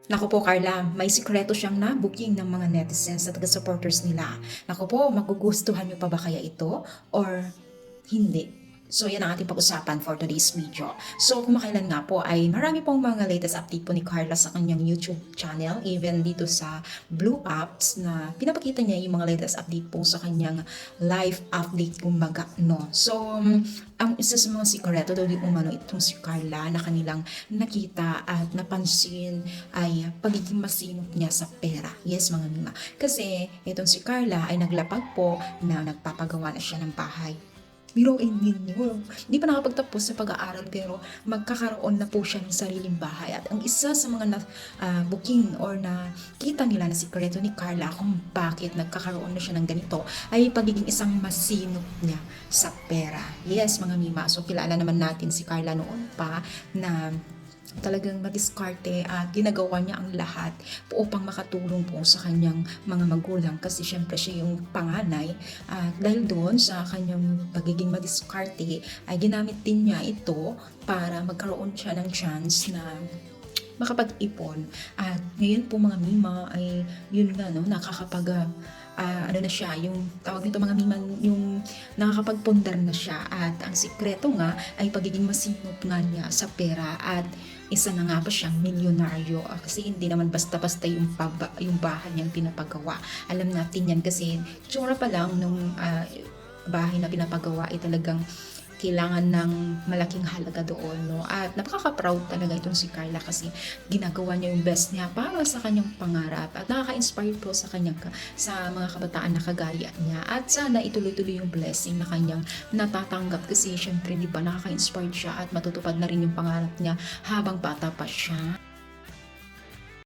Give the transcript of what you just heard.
Naku po Carla, may sikreto siyang na-booking ng mga netizens at taga-supporters nila. Naku po, magugustuhan niyo pa ba kaya ito? Or hindi? So yan ang ating pag-usapan for today's video. So kumakailan nga po ay marami pong mga latest update po ni Carla sa kanyang YouTube channel, even dito sa Blue Apps na pinapakita niya yung mga latest update po sa kanyang live update kumbaga, no? So ang isa sa mga sikreto daw di umano itong si Carla na kanilang nakita at napansin ay pagiging masinop niya sa pera. Yes mga mima. Kasi itong si Carla ay naglapag po na nagpapagawa na siya ng bahay. Biruin ninyo. Hindi pa nakapagtapos sa pag-aaral pero magkakaroon na po siya ng sariling bahay. At ang isa sa mga booking or na kita nila na sikreto ni Carla kung bakit nagkakaroon na siya ng ganito ay pagiging isang masinop niya sa pera. Yes, mga mima. So kilala naman natin si Carla noon pa na talagang madiskarte at ginagawa niya ang lahat upang makatulong po sa kanyang mga magulang kasi syempre siya yung panganay at dahil doon sa kanyang pagiging madiskarte ay ginamit din niya ito para magkaroon siya ng chance na makapag-ipon at ngayon po mga mima ay yun nga no nakakapag ano na siya, yung tawag nito mga mima, yung nakakapagpundar na siya at ang sikreto nga ay pagiging masinop nga niya sa pera at isa na nga pa siyang milyonaryo kasi hindi naman basta-basta yung bahay niyang pinapagawa. Alam natin yan kasi tsura pa lang nung bahay na pinapagawa ay talagang kailangan ng malaking halaga doon, no? At napaka-proud talaga itong si Carla kasi ginagawa niya yung best niya para sa kanyang pangarap at nakaka-inspire po sa kanyang sa mga kabataan na kagaya niya at sana ituloy-tuloy yung blessing na kanyang natatanggap kasi syempre di ba nakaka-inspire siya at matutupad na rin yung pangarap niya habang bata pa siya.